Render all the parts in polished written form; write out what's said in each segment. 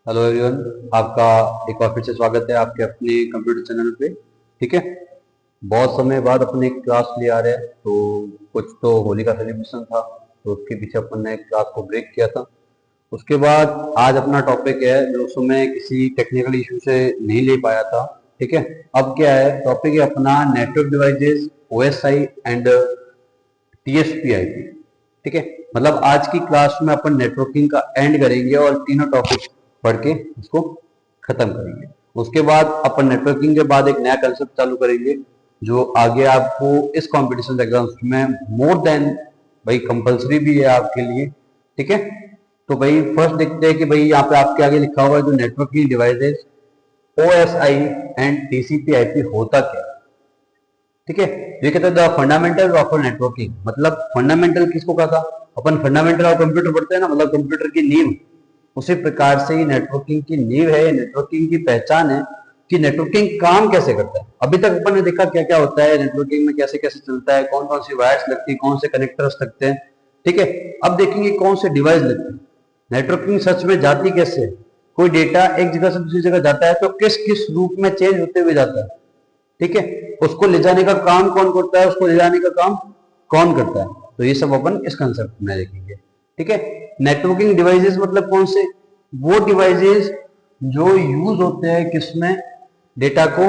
Hello everyone. आपका एक बार फिर से स्वागत है आपके अपने कंप्यूटर चैनल पे। ठीक है। बहुत समय बाद अपने एक क्लास ले आ रहे हैं, तो कुछ तो होली का सेलिब्रेशन था, तो उसके पीछे अपन ने क्लास को ब्रेक किया था। उसके बाद आज अपना टॉपिक है जो उस समय किसी टेक्निकल इशू से नहीं ले पाया था। ठीक है। अब क्या है, टॉपिक है अपना नेटवर्क डिवाइसेस, ओएसआई एंड टीएसपी/आईपी। ठीक है। मतलब आज की क्लास में अपन नेटवर्किंग का एंड करेंगे और तीनों टॉपिक पढ़ के उसको खत्म करेंगे। उसके बाद अपन नेटवर्किंग के बाद एक नया कंसेप्ट चालू करेंगे जो आगे आपको इस कॉम्पिटिशन एग्जाम्स में मोर देन भाई कंपलसरी भी है आपके लिए। ठीक है। तो भाई फर्स्ट देखते हैं कि भाई यहाँ पे आपके आगे लिखा हुआ है जो networking devices OSI and TCP IP होता क्या है। ठीक है। ये कहते हैं द फंडामेंटल ऑफ नेटवर्किंग। मतलब फंडामेंटल किसको कहा था, अपन फंडामेंटल ऑफ कंप्यूटर पढ़ते हैं ना, मतलब कंप्यूटर की नींव। उसी प्रकार से ही नेटवर्किंग की नींव है, नेटवर्किंग की पहचान है कि नेटवर्किंग काम कैसे करता है। अभी तक अपन ने देखा क्या क्या होता है नेटवर्किंग में, कैसे कैसे चलता है, कौन कौन सी वायर्स लगती है, कौन से कनेक्टर्स लगते हैं। ठीक है। अब देखेंगे कौन से डिवाइस लगते हैं। नेटवर्किंग सच में जाती कैसे है। कोई डेटा एक जगह से दूसरी जगह जाता है तो किस किस रूप में चेंज होते हुए जाता है। ठीक है। उसको ले जाने का काम कौन करता है, उसको ले जाने का काम कौन करता है, तो ये सब अपन इस कंसेप्ट में देखेंगे। ठीक है। नेटवर्किंग डिवाइसेस मतलब कौन से, वो डिवाइसेस जो यूज होते हैं किसमें, डेटा को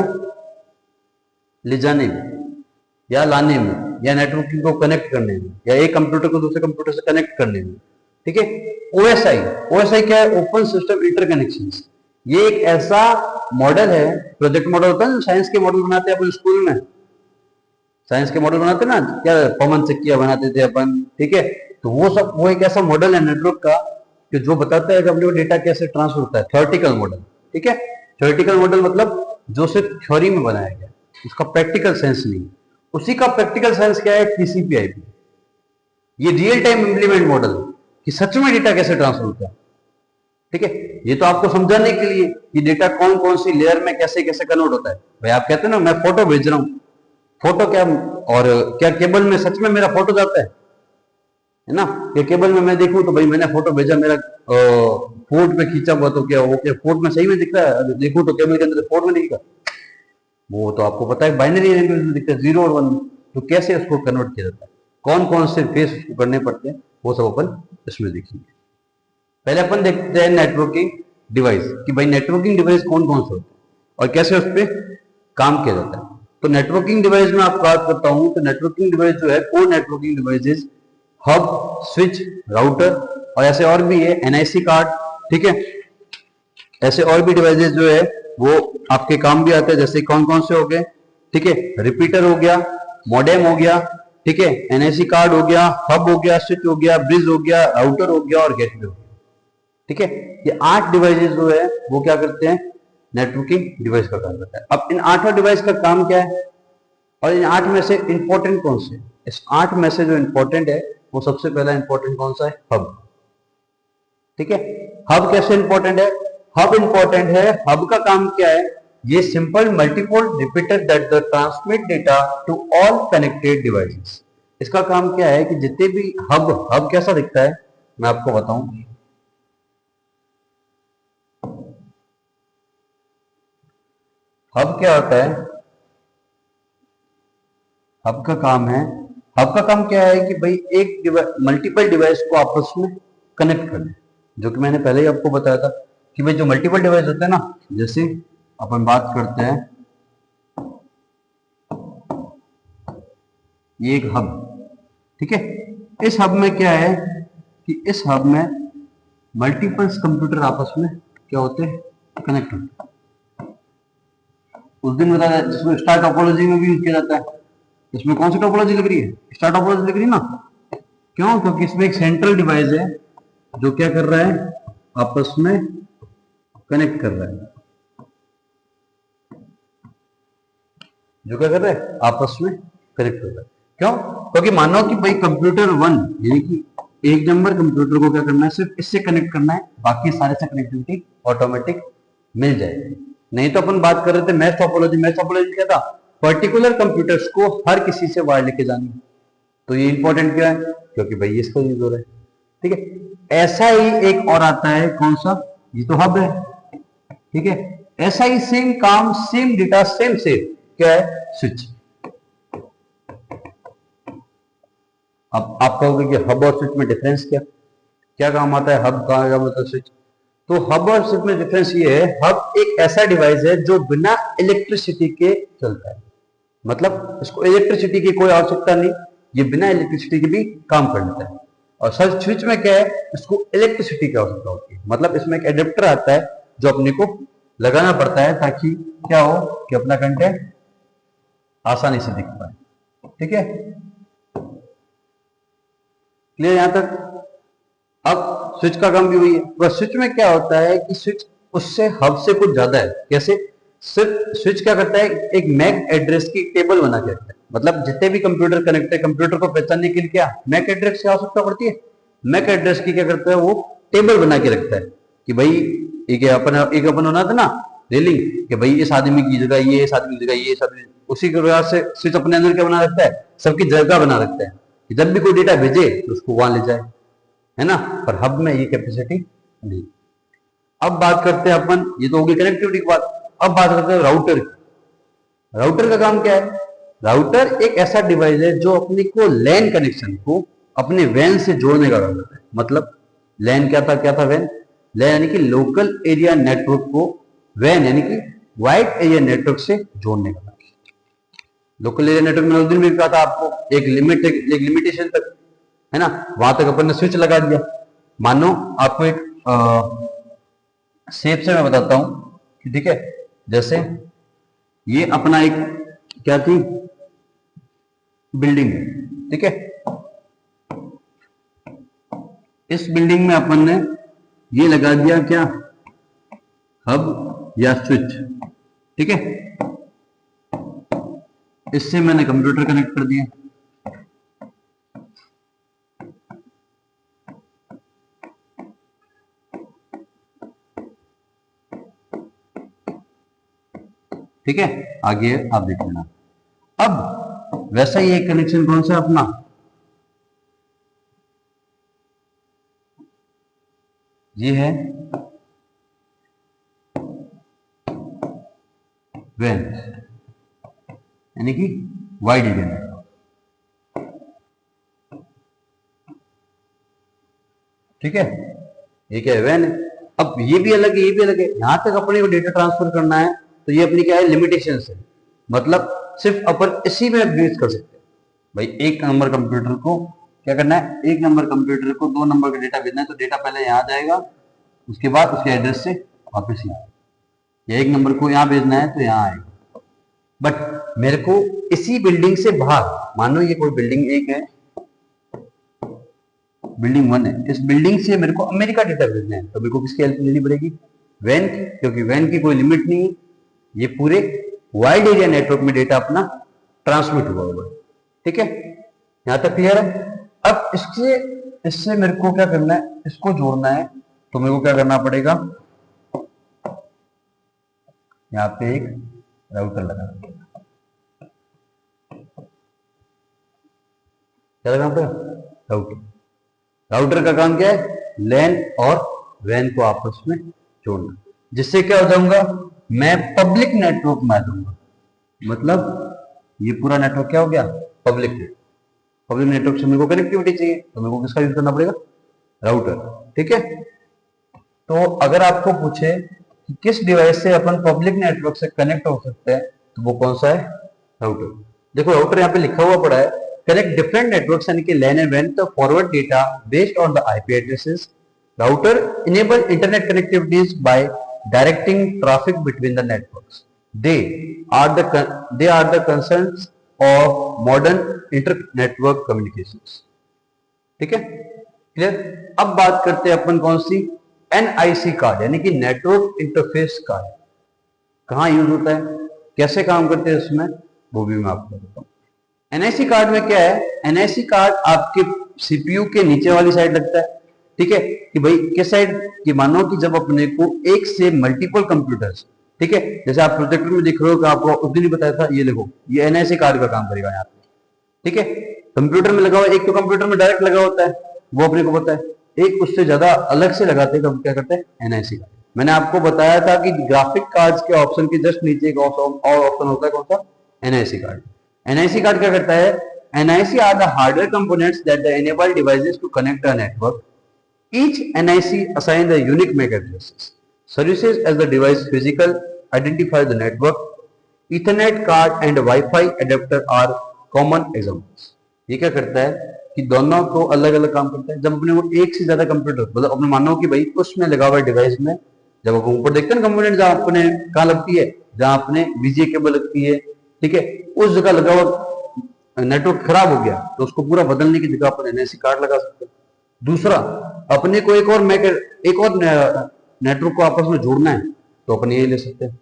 ले जाने में या लाने में या नेटवर्किंग को कनेक्ट करने में या एक कंप्यूटर को दूसरे कंप्यूटर से कनेक्ट करने में। ठीक है। ओएसआई, ओएसआई क्या है, ओपन सिस्टम इंटरकनेक्शन। ये एक ऐसा मॉडल है, प्रोजेक्ट मॉडल होता है ना, साइंस के मॉडल बनाते हैं अपन स्कूल में, साइंस के मॉडल बनाते ना, क्या पवन चक्कियां बनाते थे अपन। ठीक है। तो वो सब वो एक ऐसा मॉडल है नेटवर्क का कि जो बताता है कि अपने को डेटा कैसे ट्रांसफर होता है, थ्योरेटिकल मॉडल। ठीक है। थ्योरेटिकल मॉडल मतलब जो सिर्फ थ्योरी में बनाया गया, उसका प्रैक्टिकल सेंस नहीं। उसी का प्रैक्टिकल सेंस क्या है, टीसीपी आईपी। ये रियल टाइम इम्प्लीमेंट मॉडल कि सच में डेटा कैसे ट्रांसफर होता है। ठीक है। ये तो आपको समझाने के लिए कि डेटा कौन कौन सी लेयर में कैसे कैसे कन्वर्ट होता है। भाई आप कहते हैं ना मैं फोटो भेज रहा हूँ, फोटो क्या, और क्या केबल में सच में मेरा फोटो जाता है ना, कि केबल में मैं देखूं तो भाई मैंने फोटो भेजा, मेरा फोर्ट में खींचा हुआ तो क्या वो क्या फोर्ट में सही में दिख रहा है, देखूं तो केबल के अंदर फोर्ट में दिखेगा। वो तो आपको पता है बाइनरी लैंग्वेज में दिखता है, 0 और 1। तो कैसे उसको कन्वर्ट किया जाता है, कौन कौन से फेस उसको करने पड़ते हैं, वो सब अपन इसमें देखेंगे। पहले अपन देखते हैं नेटवर्किंग डिवाइस कि भाई नेटवर्किंग डिवाइस कौन कौन से होते हैं और कैसे उस पर काम किया जाता है। तो नेटवर्किंग डिवाइस में आप बात करता हूं तो नेटवर्किंग डिवाइस जो है, core networking devices, hub, switch, router और ऐसे और भी है, एनआईसी कार्ड। ठीक है। ऐसे और भी डिवाइसेस जो है वो आपके काम भी आते हैं, जैसे कौन कौन से हो गए। ठीक है। रिपीटर हो गया, मॉडेम हो गया, ठीक है, एनआईसी कार्ड हो गया, हब हो गया, स्विच हो गया, ब्रिज हो गया, राउटर हो गया और गेटवे हो गया। ठीक है। ये 8 डिवाइसेस जो है वो क्या करते हैं, नेटवर्किंग डिवाइस का काम करता है। अब इन 8 डिवाइस का काम क्या है और इन 8 में से इंपॉर्टेंट कौन से, इस 8 में से जो इंपॉर्टेंट है वो सबसे पहला इंपॉर्टेंट कौन सा है, हब। ठीक है। हब कैसे इंपॉर्टेंट है, हब इंपॉर्टेंट है, हब का काम क्या है, ये simple multipole repeater that the transmit data to all connected devices. इसका काम क्या है कि जितने भी हब, हब कैसा दिखता है मैं आपको बताऊं। हब क्या होता है, हब का काम है, हब का काम क्या है कि भाई एक मल्टीपल डिवाइस को आपस में कनेक्ट कर दे। जो कि मैंने पहले ही आपको बताया था कि भाई जो मल्टीपल डिवाइस होते हैं ना, जैसे अपन बात करते हैं ये एक हब। ठीक है। इस हब में क्या है कि इस हब में मल्टीपल्स कंप्यूटर आपस में क्या होते हैं, कनेक्ट होते हैं। उस दिन बताया जिसमें स्टार टोपोलॉजी में भी यूज किया जाता है। इसमें कौन सी टोपोलॉजी लग रही है, स्टार टोपोलॉजी लग रही है ना। क्यों, क्योंकि इसमें एक सेंट्रल डिवाइस है जो क्या कर रहा है, आपस में कनेक्ट कर रहा है, जो क्या कर रहा है, आपस में कनेक्ट कर रहा है। क्यों, क्योंकि मानो कि भाई कंप्यूटर 1 यानी कि एक नंबर कंप्यूटर को क्या करना है, सिर्फ इससे कनेक्ट करना है, बाकी सारे से कनेक्टिविटी ऑटोमेटिक मिल जाएगी। नहीं तो अपन बात कर रहे थे मैथ टोपोलॉजी, मैथ टोपोलॉजी क्या था, पर्टिकुलर कंप्यूटर्स को हर किसी से वायर लेके जानी। तो ये इंपॉर्टेंट क्या है, क्योंकि भाई इसका यूज हो रहा है। ठीक है। ऐसा ही एक और आता है, कौन सा, ये तो हब है, ठीक है। ऐसा ही सेम काम, सेम डेटा, सेम क्या है, स्विच। अब आप कहोगे कि हब और स्विच में डिफरेंस क्या क्या काम आता है, हब का मतलब स्विच। तो हब और स्विच में डिफरेंस ये है, हब एक ऐसा डिवाइस है जो बिना इलेक्ट्रिसिटी के चलता है, मतलब इसको इलेक्ट्रिसिटी की कोई आवश्यकता नहीं, ये बिना इलेक्ट्रिसिटी के भी काम कर लेता है। और सर स्विच में क्या है, इसको इलेक्ट्रिसिटी की आवश्यकता होती है, मतलब इसमें एक एडेप्टर आता है जो अपने को लगाना पड़ता है ताकि क्या हो कि अपना कंटेंट आसानी से दिख पाए, ठीक है। क्लियर यहां तक। अब स्विच का काम भी हुई है, तो स्विच में क्या होता है कि स्विच उससे हब से कुछ ज्यादा है। कैसे? सिर्फ स्विच क्या करता है, एक मैक एड्रेस की टेबल बना के रखता है, मतलब जितने भी कंप्यूटर कनेक्ट है, कंप्यूटर को पहचानने के लिए क्या मैक एड्रेस की आवश्यकता पड़ती है। मैक एड्रेस की क्या करता है, वो टेबल बना के रखता है कि भाई एक अपन होना था ना रेलिंग, कि भाई इस आदमी की जगह ये, इस आदमी की जगह ये, इस आदमी, उसी के प्रकार से स्विच अपने अंदर क्या बना रखता है, सबकी जगह बना रखता है कि जब भी कोई डेटा भेजे तो उसको वहां ले जाए, है ना। पर हब में ये कैपेसिटी नहीं। अब बात करते हैं अपन, ये तो होगी कनेक्टिविटी की बात। अब बात करते हैं राउटर की। राउटर का काम क्या है? राउटर एक ऐसा डिवाइस है जो अपने को लैन कनेक्शन को अपने वैन से जोड़ने का काम करता है। मतलब लैन क्या था वैन? लैन यानी कि लोकल एरिया नेटवर्क को वैन यानी कि वाइड एरिया नेटवर्क से जोड़ने का काम। लोकल एरिया नेटवर्क में उस दिन भी कहा था आपको, एक लिमिटेशन तक, है ना, वहां तक अपन ने स्विच लगा दिया। मानो आपको एक शेप से मैं बताता हूं कि ठीक है, जैसे ये अपना एक क्या थी, बिल्डिंग है, ठीक है। इस बिल्डिंग में अपन ने ये लगा दिया क्या, हब या स्विच, ठीक है। इससे मैंने कंप्यूटर कनेक्ट कर दिया। ठीक है, आगे आप देख लेना। अब वैसा ही एक कनेक्शन कौन सा अपना, ये है वैन यानी कि वाइड एरिया नेटवर्क, ठीक है। ये क्या है, वैन है। अब ये भी अलग है, ये भी अलग है। यहां तक अपने को डेटा ट्रांसफर करना है तो ये अपनी क्या है, लिमिटेशन है। मतलब सिर्फ अपन इसी में यूज कर सकते हैं। भाई एक नंबर कंप्यूटर को क्या करना है, एक नंबर कंप्यूटर को 2 नंबर का डेटा भेजना है तो डेटा पहले यहाँ जाएगा, उसके बाद उसके एड्रेस से वापस यहाँ, या एक नंबर को यहाँ भेजना है तो यहाँ आएगा। बट मेरे को इसी बिल्डिंग से बाहर, मानो ये कोई बिल्डिंग एक है, बिल्डिंग 1 है, इस बिल्डिंग से मेरे को अमेरिका डेटा भेजना है तो मेरे को किसकी हेल्प लेनी पड़ेगी, वैन की, क्योंकि वैन की कोई लिमिट नहीं है, ये पूरे वाइड एरिया नेटवर्क में डेटा अपना ट्रांसमिट हुआ हुआ है, ठीक है। यहां तक क्लियर है। अब इससे मेरे को क्या करना है, इसको जोड़ना है तो मेरे को क्या करना पड़ेगा, यहाँ पे एक राउटर लगाना पड़ेगा। क्या लगाना पड़ेगा, राउटर। राउटर का काम क्या है, लैन और वैन को आपस में जोड़ना, जिससे क्या हो जाऊंगा, मैं पब्लिक नेटवर्क में आ जाऊंगा। मतलब ये पूरा नेटवर्क क्या हो गया, पब्लिक नेटवर्क। पब्लिक नेटवर्क से मेरे को कनेक्टिविटी चाहिए तो मेरे को किसका यूज करना पड़ेगा, राउटर, ठीक है। तो अगर आपको पूछे कि किस डिवाइस से अपन पब्लिक नेटवर्क से कनेक्ट हो सकते हैं तो वो कौन सा है, राउटर। देखो राउटर यहाँ पे लिखा हुआ पड़ा है, कनेक्ट डिफरेंट नेटवर्क्स यानी कि लैन एंड वैन तो forward data based on the IP addresses. Router enable internet connectivities by directing traffic between the networks. They are the concerns of modern inter-network communications. ठीक है, क्लियर। अब बात करते हैं अपन कौन सी, NIC कार्ड यानी कि नेटवर्क इंटरफेस कार्ड। कहाँ यूज होता है, कैसे काम करते हैं उसमें, वो भी मैं आपको बताता हूँ। NIC कार्ड में क्या है, NIC कार्ड आपके CPU के नीचे वाली साइड लगता है, ठीक है। कि भाई किस साइड, कि मानो कि जब अपने को एक से मल्टीपल कंप्यूटर्स, ठीक है, जैसे आप प्रोजेक्टर में देख रहे हो कि आपको उस दिन ही बताया था, ये देखो ये NIC कार्ड का काम करेगा यहाँ पे, ठीक है। कंप्यूटर में लगा हुआ, एक तो कंप्यूटर में डायरेक्ट लगा होता है वो अपने को पता है, एक उससे ज्यादा अलग से लगाते हैं, क्या करते हैं NIC कार्ड, मैंने आपको बताया था कि ग्राफिक कार्ड्स के ऑप्शन के जस्ट नीचे एक और ऑप्शन होता है, कौन सा? NIC card. एनआईसी कार्ड क्या करता है? NIC are the hardware components that enable devices to connect a network. Each NIC assign the unique MAC addresses. Services as the device physical identify the network. Ethernet card and Wi-Fi adapter are common examples. ये क्या करता है कि दोनों को अलग अलग काम करता है। जब अपने को एक से ज्यादा कंप्यूटर, मतलब अपने मानो कि भाई उसमें लगा हुआ डिवाइस में, जब आप ऊपर देखते हैं ना कंपोनेंट जहाँ अपने कहाँ लगती है, जहाँ अपने VGA केबल लगती है, ठीक है, उस जगह लगा हुआ नेटवर्क खराब हो गया तो उसको पूरा बदलने की जगह अपन NIC कार्ड लगा सकते हैं। दूसरा, अपने को एक और नेटवर्क को आपस में जोड़ना है तो अपन ये ले सकते हैं,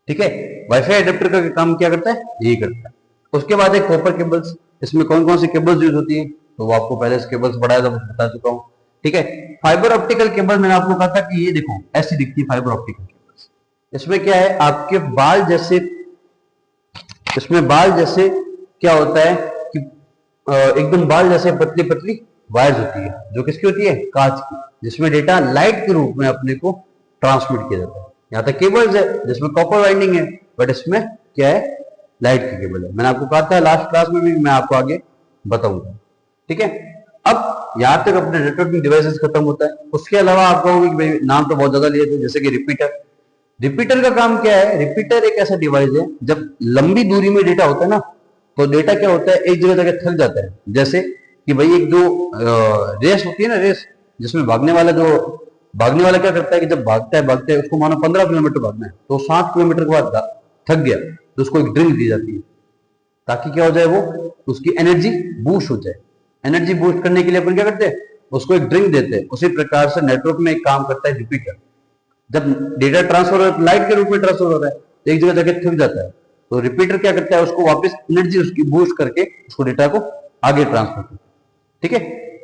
ठीक है। वाईफाई एडेप्टर का काम क्या करता है? यही करता है। उसके बाद एक कॉपर केबल्स। इसमें कौन कौन सी केबल्स यूज होती है तो वो आपको पहले से केबल्स पढ़ाया था, बता चुका हूं, ठीक है। फाइबर ऑप्टिकल केबल मैंने आपको कहा था कि ये देखो ऐसी दिखती है फाइबर ऑप्टिकल केबल्स। इसमें क्या है, आपके बाल जैसे, इसमें बाल जैसे क्या होता है कि एकदम बाल जैसे पतली पतली वायर्स होती है, जो किसकी होती है? कांच की, जिसमें डेटा लाइट के रूप में अपने को ट्रांसमिट किया जाता है। यहाँ तक केबल्स है जिसमें कॉपर वाइंडिंग है, बट इसमें क्या है? लाइट की केबल है। मैंने आपको कहा था लास्ट क्लास में भी, मैं आपको आगे बताऊंगा, ठीक है। अब यहाँ तक अपने नेटवर्किंग डिवाइसेस खत्म होता है। उसके अलावा आप कहोगे कि भाई नाम तो बहुत ज्यादा लिए थे, जैसे कि रिपीटर। रिपीटर का काम क्या है? रिपीटर एक ऐसा डिवाइस है, जब लंबी दूरी में डेटा होता है ना, तो डेटा क्या होता है, एक जगह जाकर थक जाता है। जैसे कि भाई एक जो रेस होती है ना, रेस जिसमें भागने वाला क्या करता है कि जब भागता है उसको मानो 15 किलोमीटर भागना है, तो 7 किलोमीटर के बाद थक गया तो उसको एक ड्रिंक दी जाती है, ताकि क्या हो जाए, वो उसकी एनर्जी बूस्ट हो जाए। एनर्जी बूस्ट करने के लिए अपन क्या करते हैं, उसको एक ड्रिंक देते हैं। उसी प्रकार से नेटवर्क में एक काम करता है रिपीटर। जब डेटा ट्रांसफर हो रहा है, लाइट के रूप में ट्रांसफर हो रहा है, तो एक जगह जाके थक जाता है, तो रिपीटर क्या करता है, उसको वापस एनर्जी उसकी बूस्ट करके उसको डेटा को आगे ट्रांसफर करता है, ठीक है।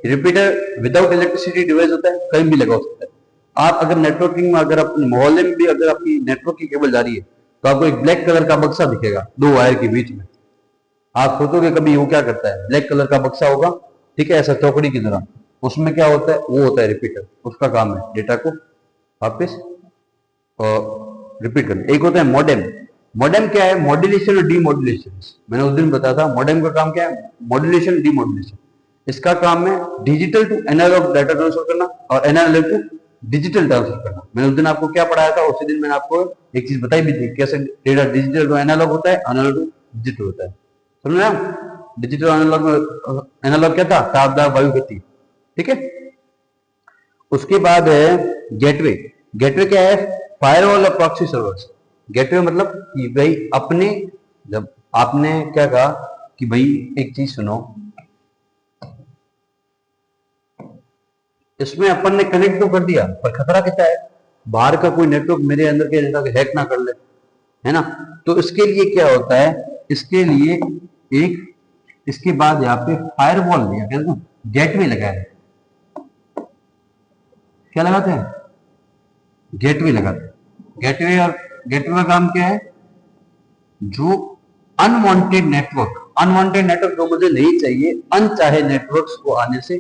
रिपीटर विदाउट इलेक्ट्रिसिटी डिवाइस होता है, कहीं भी लगा हो सकता है। आप अगर नेटवर्किंग में, अगर अपने मोहल्ले में भी अगर आपकी नेटवर्क की केबल जा रही है, तो आपको एक ब्लैक कलर का बक्सा दिखेगा 2 वायर के बीच में। आप सोचोगे कभी वो क्या करता है, ब्लैक कलर का बक्सा होगा, ठीक है, ऐसा चौकड़ी की तरह। उसमें क्या होता है, वो होता है रिपीटर। उसका काम है डेटा को वापस रिपीट करना। एक होता है मॉडेम। मॉडेम क्या है? मॉड्यूलेशन और डीमॉड्यूलेशन। मैंने उस दिन बताया था मॉडेम का काम क्या है, मॉड्यूलेशन डीमॉड्यूलेशन। इसका काम है digital to analogue data transfer करना और एनालॉग टू डिजिटल ट्रांसफर करना। मैंने उस दिन आपको क्या पढ़ाया था, उसी दिन मैंने आपको एक चीज बताई भी थी, कैसे डेटा डिजिटल टू एनालॉग होता है, एनालॉग टू डिजिटल होता है। समझ रहे हैं? डिजिटल एनालॉग क्या था? तापदार वायु गति, ठीक है। उसके बाद है गेटवे। गेटवे क्या है? फायरवॉल और प्रॉक्सी सर्वर्स। गेटवे मतलब कि भाई अपने, जब आपने क्या कहा कि भाई एक चीज सुनो, इसमें अपन ने कनेक्ट तो कर दिया, पर खतरा कितना है, बाहर का कोई नेटवर्क मेरे अंदर के डेटा को हैक ना कर ले, है ना। तो इसके लिए क्या होता है, इसके लिए एक, इसके बाद यहाँ पे फायरवॉल लिया, क्या गेटवे लगाया है। क्या लगाते हैं? गेटवे लगाते हैं। गेटवे, और गेटवे का काम क्या है, जो अनवांटेड नेटवर्क जो मुझे नहीं चाहिए, अनचाहे नेटवर्क्स को आने से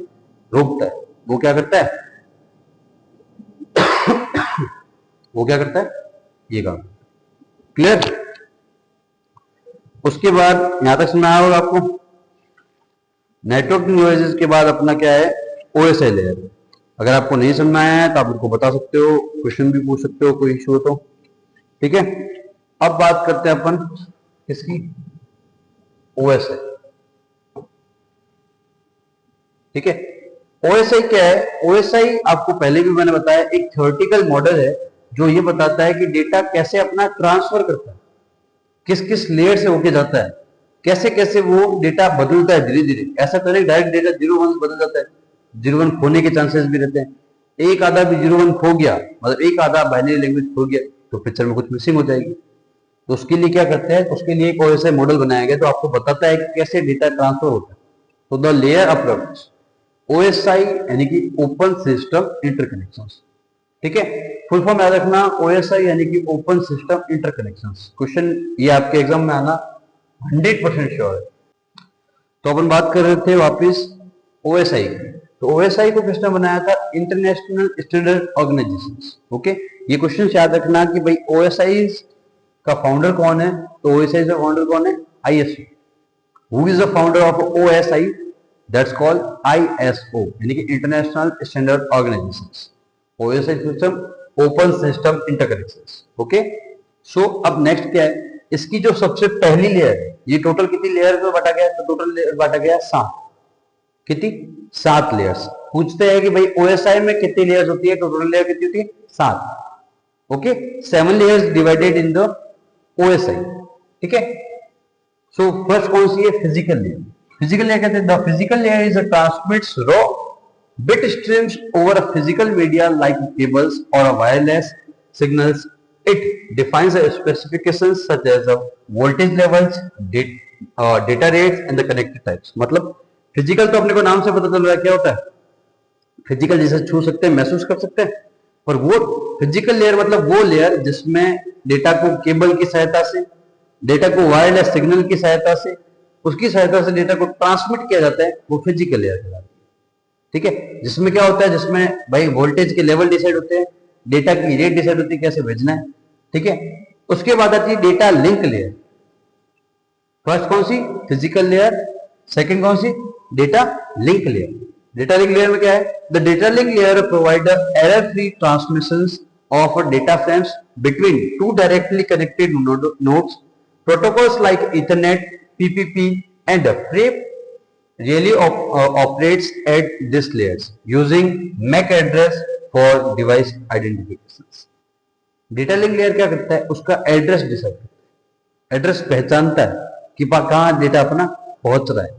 रोकता है। वो क्या करता है वो क्या करता है, ये काम। क्लियर? उसके बाद यहां तक सुना होगा आपको। नेटवर्किंग डिवाइसेस के बाद अपना क्या है, ओएसआई लेयर। अगर आपको नहीं समझ में आया है तो आप उनको बता सकते हो, क्वेश्चन भी पूछ सकते हो, कोई इश्यू हो तो, ठीक है। अब बात करते हैं अपन इसकी, ओएसआई, ठीक है। ओएसआई क्या है? ओएसआई आपको पहले भी मैंने बताया, एक थ्योरेटिकल मॉडल है जो ये बताता है कि डेटा कैसे अपना ट्रांसफर करता है, किस किस लेयर से होके जाता है, कैसे कैसे वो डेटा बदलता है धीरे धीरे। ऐसा तो नहीं डायरेक्ट डेटा 0-1 बदल जाता है, 0-1 खोने के चांसेस भी रहते हैं। एक आधा भी 0-1 खो गया, मतलब एक आधा बाइनरी लैंग्वेज खो गया, तो पिक्चर में कुछ मिसिंग हो जाएगी। तो उसके लिए क्या करते हैं, उसके लिए एक ओएसआई मॉडल बनाया गया, तो आपको बताता है कि कैसे डेटा ट्रांसफर होता है। तो द लेयर अप्रोच, ओएसआई यानी कि ओपन सिस्टम इंटरकनेक्शंस, ठीक है। फुल फॉर्म याद रखना, ओएसआई यानी कि ओपन सिस्टम इंटरकनेक्शंस। क्वेश्चन ये आपके एग्जाम में आना 100% श्योर है। तो अपन बात कर रहे थे वापस ओएसआई की। तो ओएसआई को किसने बनाया था? International standard organisation. ओके, ये क्वेश्चन याद रखना कि भाई ओएसआई का फाउंडर कौन है? तो ओएसआई का फाउंडर कौन है? ISO. Who is the founder of OSI? That's called ISO, यानी कि international standard organization. OSI system open system interconnections. Okay, so अब नेक्स्ट क्या है? इसकी जो सबसे पहली लेयर है, ये टोटल कितनी लेयर में बांटा गया है? तो टोटल लेयर बांटा गया 7। कितनी? 7 लेयर्स। पूछते हैं कि भाई ओएसआई में कितनी लेयर्स होती है? टोटल लेयर कितनी होती है? 7। Okay, 7 layers divided in the OSI. ठीक है, सो फर्स्ट कौन सी है? Physical layer. फिजिकल लेयर कहते हैं the physical layer is a transmits raw bit streams over a physical media like cables or a wireless signals. It defines the specifications such as the voltage levels, data rates and the connected types. मतलब physical तो अपने को नाम से पता चल रहा है क्या होता है? फिजिकल जैसे छू सकते हैं, महसूस कर सकते हैं, और वो फिजिकल लेयर मतलब वो लेयर जिसमें डेटा को केबल की सहायता से, डेटा को वायरलेस सिग्नल की सहायता से, उसकी सहायता से डेटा को ट्रांसमिट किया जाता है, वो फिजिकल लेयर कहलाता है। ठीक है, जिसमें क्या होता है? जिसमें भाई वोल्टेज के लेवल डिसाइड होते हैं, डेटा की रेट डिसाइड होती है, कैसे भेजना है। ठीक है, उसके बाद आती है डेटा लिंक लेयर। फर्स्ट कौन सी? Physical layer. सेकंड कौन सी? Data link layer. Data link layer में क्या है? The data link layer provide error free transmissions of data frames between two directly connected nodes. Protocols like Ethernet, PPP, and FRAME really operates at these layers using MAC address for device identifications. Data link layer क्या करता है? उसका address decide करता है, address पहचानता है कि कहाँ डेटा अपना पहुंच रहा है,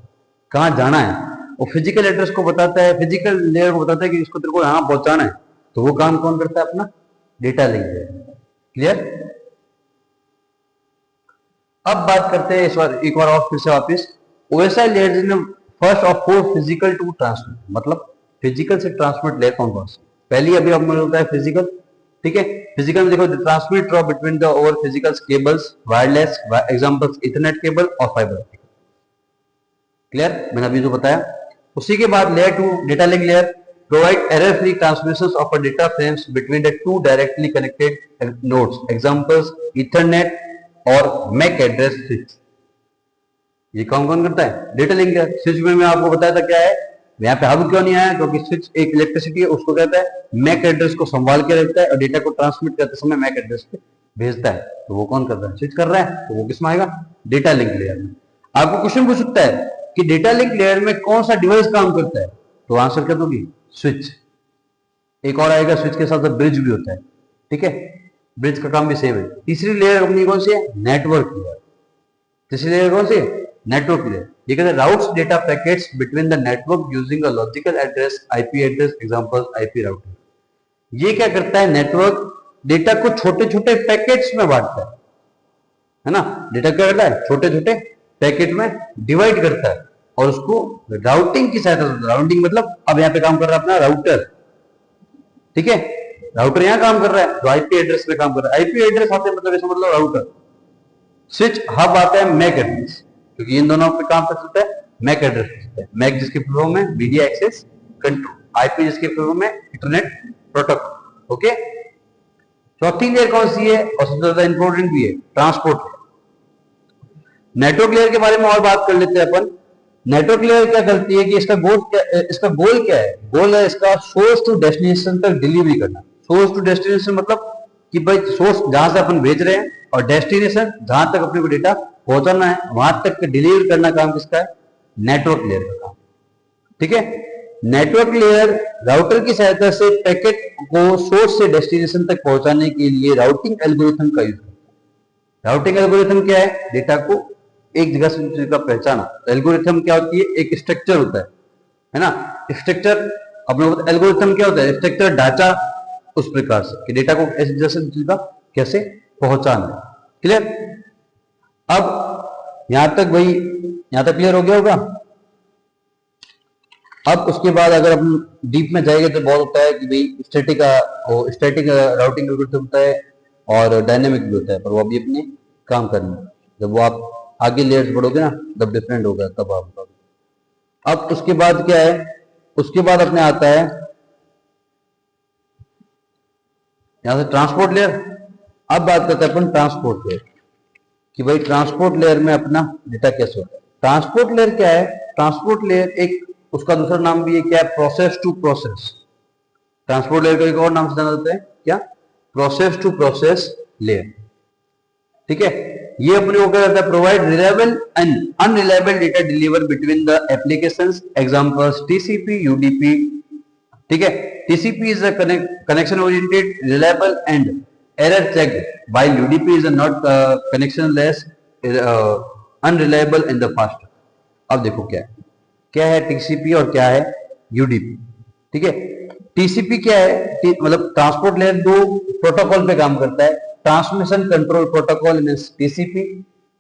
कहाँ जाना है, और फिजिकल एड्रेस को बताता है, फिजिकल लेयर को बताता है कि इसको तेरे को यहाँ पहुंचाना है। तो वो काम कौन करता है? अपना डेटा लिंक लेयर। क्लियर? अब बात करते हैं इस बार एक बार और फिर से वापस, OSI layer is first of 4 physical to transmit. मतलब फिजिकल से ट्रांसमिट लेयर कौन कौन सी? पहली अभी अब होता है फिजिकल। ठीक है, फिजिकल में देखो transmit draw between the over physical cables, wireless examples Ethernet cable और फाइबर ऑप्टिक। क्लियर? मैंने अभी जो बताया। उसी के बाद layer 2 data link layer provide error free transmissions of a data frames between the two directly connected nodes, examples Ethernet और Mac address switch. ये कौन कौन करता है? Data link layer. स्विच में मैं आपको बताया था क्या है, यहाँ पे हब क्यों नहीं आया? क्योंकि स्विच एक इलेक्ट्रिसिटी है, उसको कहता है मैक एड्रेस को संभाल के रखता है और डेटा को ट्रांसमिट करते समय मैक एड्रेस पे भेजता है। तो वो कौन कर रहा है? स्विच कर रहा है। तो वो किस में आएगा? डेटा लिंक लेयर में। आपको क्वेश्चन पूछ सकता है कि डेटा लिंक लेयर में कौन सा डिवाइस काम करता है? तो आंसर क्या दोगी? स्विच। एक और आएगा, स्विच के साथ ब्रिज भी होता है। ठीक है, ब्रिज का काम भी सेम है। तीसरी लेयर अपनी कौन सी है? Network layer. तीसरी लेयर कौन सी है? Network layer. ये कहते हैं routes data packets between the network using a logical address, IP address, example IP router. ये क्या करता है? नेटवर्क डेटा को छोटे छोटे पैकेट्स में बांटता है ना। डेटा क्या करता है? छोटे छोटे पैकेट में डिवाइड करता है और उसको राउटिंग की सहायता से, राउटिंग मतलब अब यहाँ पे काम कर रहा है अपना राउटर। ठीक है, राउटर यहां काम कर रहा है तो आईपी एड्रेस पे काम कर रहा है। आईपी एड्रेस आते हैं मतलब इसका मतलब राउटर। स्विच हब आता है मैक एड्रेस, क्योंकि इन दोनों पे काम कर सकता है मैक एड्रेस पे सकता है। मैक जिसकी फुल फॉर्म है मीडिया एक्सेस कंट्रोल, आईपी जिसकी फुल फॉर्म है इंटरनेट प्रोटोकॉल। ओके, चौथी लेयर कौन सी है और सबसे ज्यादा इंपॉर्टेंट भी है? Transport layer. नेटवर्क लेयर के बारे में और बात कर लेते हैं अपन। नेटवर्क लेयर क्या करती है कि इसका गोल क्या है? गोल है इसका सोर्स टू डेस्टिनेशन तक डिलीवरी करना। सोर्स टू डेस्टिनेशन मतलब कि भाई सोर्स जहां से अपन भेज रहे हैं और डेस्टिनेशन जहां तक अपने को डेटा पहुंचाना है वहां तक डिलीवर करना काम किसका है? नेटवर्क लेयर का काम। ठीक है, नेटवर्क लेयर राउटर की सहायता से पैकेट को सोर्स से डेस्टिनेशन तक पहुंचाने के लिए राउटिंग एल्गोरिथम का यूज करता है। राउटिंग एल्गोरिथम क्या है? डेटा को एक जगह से दूसरी जगह पहचाना। एल्गोरिथम क्या होती है? एक स्ट्रक्चर होता है ना। स्ट्रक्चर अपने एल्गोरिथम क्या होता है? स्ट्रक्चर ढांचा उस प्रकार से कि डेटा को ऐसी जगह से दूसरी जगह कैसे पहुंचाना है। क्लियर? अब यहां तक भाई, यहां तक क्लियर हो गया होगा। अब उसके बाद अगर हम डीप में जाएंगे तो बहुत होता है कि भाई स्टैटिक राउटिंग एल्गोरिथम होता है और डायनेमिक भी होता है, पर वो अभी अपने काम करना है। जब वो आप आगे लेयर्स बढ़ोगे ना तब डिफरेंट होगा, तब आप। अब उसके बाद क्या है उसके बाद अपने आता है यहां से ट्रांसपोर्ट लेयर। अब बात करते हैं अपन ट्रांसपोर्ट लेयर कि भाई ट्रांसपोर्ट लेयर में अपना डेटा कैसे होता है। ट्रांसपोर्ट लेयर क्या है? ट्रांसपोर्ट लेयर एक उसका दूसरा नाम भी है क्या है? Process to process. Transport layer को एक और नाम से जाना जाता है क्या? Process to process layer. ठीक है, ये अपने को क्या करता है? Provide reliable and unreliable data deliver between the applications, examples TCP, UDP. ठीक है, TCP is a connection oriented, reliable and error checked, while UDP is not connectionless, unreliable and the fast. अब देखो क्या है टीसीपी और क्या है UDP. ठीक है, टीसीपी क्या है? मतलब ट्रांसपोर्ट लेयर दो प्रोटोकॉल पे काम करता है, transmission control protocol means TCP,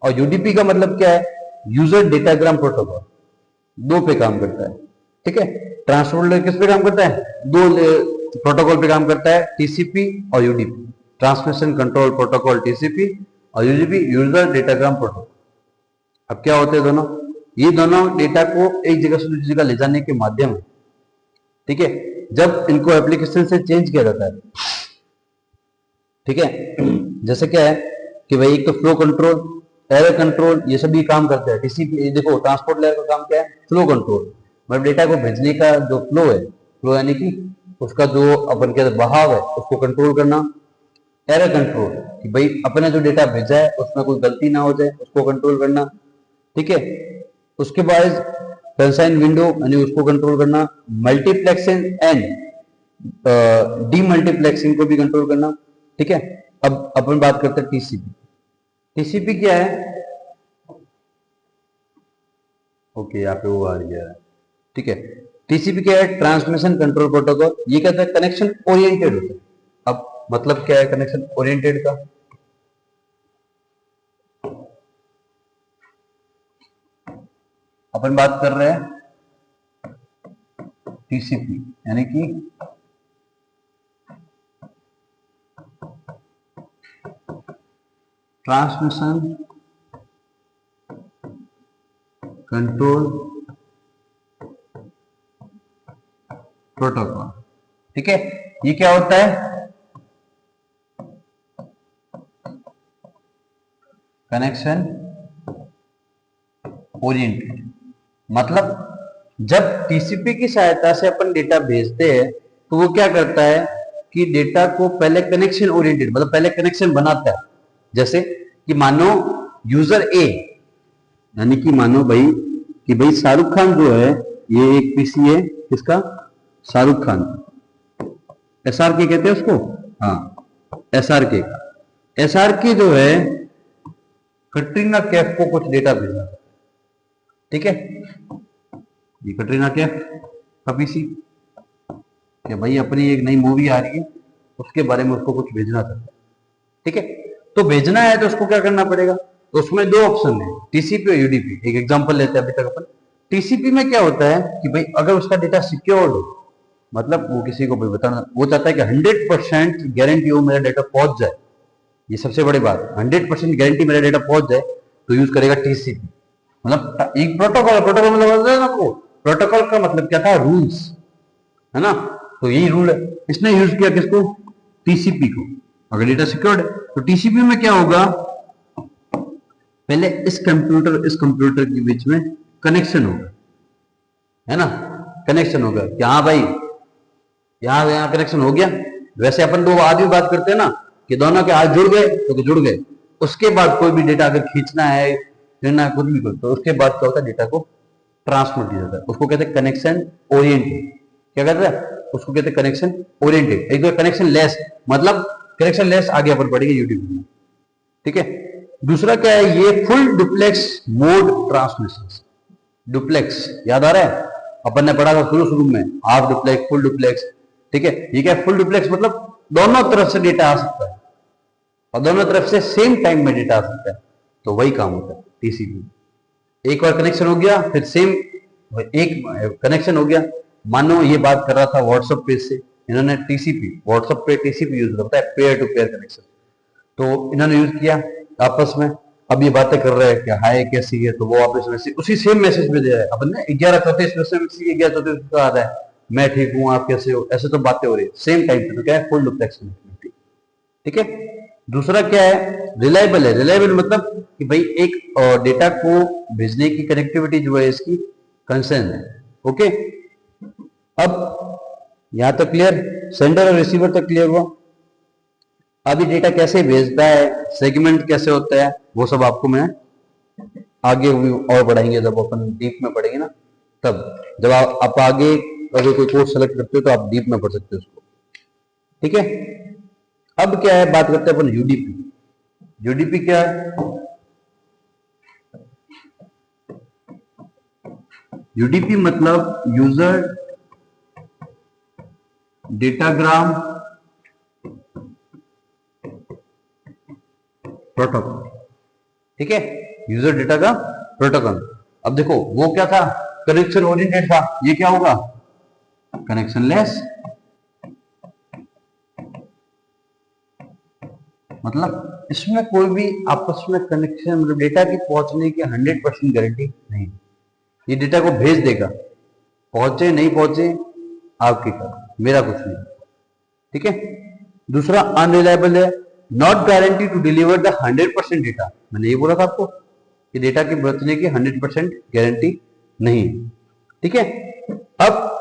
और यूडीपी का मतलब क्या है? User datagram protocol. दो पे काम करता है। ठीक है, ट्रांसपोर्ट लेयर किस पे काम करता है? दो प्रोटोकॉल पे काम करता है, टीसीपी और UDP. Transmission control protocol TCP और यूडीपी यूजर डेटाग्राम प्रोटोकॉल। अब क्या होते हैं दोनों? ये दोनों डेटा को एक जगह से दूसरी जगह ले जाने के माध्यम है। ठीक है, जब इनको एप्लीकेशन से चेंज किया जाता है। ठीक है, जैसे क्या है कि भाई एक तो फ्लो कंट्रोल, एरर कंट्रोल, ये सभी काम करते हैं टीसीपी। देखो ट्रांसपोर्ट लेयर का काम क्या है? फ्लो कंट्रोल, मतलब डेटा को भेजने का जो फ्लो है, फ्लो यानी कि उसका जो अपन कहते बहाव है उसको कंट्रोल करना। एरर कंट्रोल कि भाई अपने जो डेटा भेजा है उसमें कोई गलती ना हो जाए, उसको कंट्रोल करना। ठीक है, उसके बाद कंसाइन विंडो यानी उसको कंट्रोल करना। मल्टीप्लेक्सिंग एंड डीमल्टीप्लेक्सिंग को भी कंट्रोल करना। ठीक है, अब अपन बात करते हैं टीसीपी। टीसीपी क्या है? ओके, यहाँ पे वो आ गया है। ठीक है, टीसीपी क्या है? Transmission control protocol. ये कहता है कनेक्शन ओरिएंटेड होता है। अब मतलब क्या है कनेक्शन ओरिएंटेड का? अपन बात कर रहे हैं टीसीपी यानी कि ट्रांसमिशन कंट्रोल प्रोटोकॉल। ठीक है, ये क्या होता है? Connection oriented. मतलब जब टीसीपी की सहायता से अपन डेटा भेजते हैं तो वो क्या करता है कि डेटा को पहले कनेक्शन ओरिएंटेड, मतलब पहले कनेक्शन बनाता है। जैसे कि मानो यूजर ए, यानी कि मानो भाई कि भाई शाहरुख खान जो है, ये एक पीसी है किसका? शाहरुख खान। एसआरके कहते हैं उसको। हाँ, एसआरके का। एसआरके जो है कटरीना कैफ को कुछ डेटा भेजना। ठीक है, ये कटरीना कैफ का पीसी कि भाई अपनी एक नई मूवी आ रही है उसके बारे में उसको कुछ भेजना था। ठीक है, तो भेजना है तो उसको क्या करना पड़ेगा? तो उसमें दो ऑप्शन है, टीसीपी और यूडीपी। एक एग्जांपल लेते हैं अभी तक अपन। टीसीपी में क्या होता है कि भाई अगर उसका डेटा सिक्योर्ड हो, मतलब वो किसी को भी बताना, वो चाहता है कि 100% गारंटी हो मेरा डेटा पहुंच जाए। ये सबसे बड़ी बात, 100% गारंटी मेरा डेटा पहुंच जाए तो यूज करेगा टीसीपी। मतलब एक प्रोटोकॉल, प्रोटोकॉल मतलब आपको प्रोटोकॉल का मतलब क्या था? रूल्स, है ना? तो यही रूल है, इसने यूज किया किसको? टीसीपी को। अगर डेटा सिक्योर्ड है तो टीसीपी में क्या होगा? पहले इस कंप्यूटर के बीच में कनेक्शन होगा, है ना? कनेक्शन होगा कि हाँ भाई यहाँ कनेक्शन हो गया। वैसे अपन दो आदमी बात करते हैं ना कि दोनों के हाथ जुड़ गए तो जुड़ गए। उसके बाद कोई भी डेटा अगर खींचना है, लेना है, कुछ भी कर, तो उसके बाद क्या होता है? डेटा को ट्रांसफर किया जाता है। उसको कहते हैं कनेक्शन ओरिएंटेड। क्या कहते हैं? उसको कहते हैं कनेक्शन ओरिएंटेड। एक तो कनेक्शन लेस, मतलब कनेक्शन लेस आगे अपन पढ़ेंगे यूट्यूब में। ठीक है, दूसरा क्या है? ये full duplex mode transmission. Duplex याद आ रहा है? अपन ने पढ़ा था शुरू में, हाफ डुप्लेक्स, फुल डुप्लेक्स। ठीक है, ये क्या? फुल डुप्लेक्स मतलब दोनों तरफ से डेटा आ सकता है और दोनों तरफ से सेम टाइम में डेटा आ सकता है। तो वही काम होता है टीसीपी। एक बार कनेक्शन हो गया, फिर सेम एक कनेक्शन हो गया। मानो ये बात कर रहा था व्हाट्सएप पेज से, इन्होंने टीसीपी, व्हाट्सएप पे टीसीपी यूज करता है, पेयर टू पेयर कनेक्शन। तो इन्होंने यूज किया आपस में, अब ये बातें कर रहे हैं कि हाय कैसी है, तो वो वापस मैसेज उसी सेम मैसेज में दे रहा है अपन ने 11:34 मैसेज 11:34 आ रहा है, मैं ठीक हूँ आप कैसे हो, ऐसे तो बातें हो रही है सेम टाइम पे। तो क्या है, फुल डुप्लेक्स कनेक्टिविटी। ठीक है। दूसरा क्या है, रिलायबल है। रिलायबल मतलब कि भाई एक डेटा को भेजने की कनेक्टिविटी जो है इसकी कंसर्न है। ओके, अब यहां तक क्लियर, सेंडर और रिसीवर तक क्लियर हुआ। अभी डेटा कैसे भेजता है, सेगमेंट कैसे होता है, वो सब आपको मैं आगे और बढ़ाएंगे जब अपन डीप में पढ़ेंगे ना, तब जब आप आगे अगर कोई कोर्स सेलेक्ट करते हो तो आप डीप में पढ़ सकते हो उसको। ठीक है। अब क्या है, बात करते हैं अपन यूडीपी। यूडीपी क्या है, यूडीपी मतलब यूजर डेटाग्राम प्रोटोकॉल। ठीक है, यूजर डेटाग्राम प्रोटोकॉल। अब देखो वो क्या था, कनेक्शन ओरिएंटेड था, ये क्या होगा, कनेक्शन लेस। मतलब इसमें कोई भी आपस में कनेक्शन, मतलब डेटा की पहुंचने की 100% गारंटी नहीं। ये डेटा को भेज देगा, पहुंचे नहीं पहुंचे आपकी कर, मेरा कुछ नहीं। ठीक है। दूसरा अनरिलायबल है, not guarantee to deliver the 100% data. मैंने ये बोला था आपको कि डेटा की पहुंचने की 100% गारंटी नहीं है। ठीक है। अब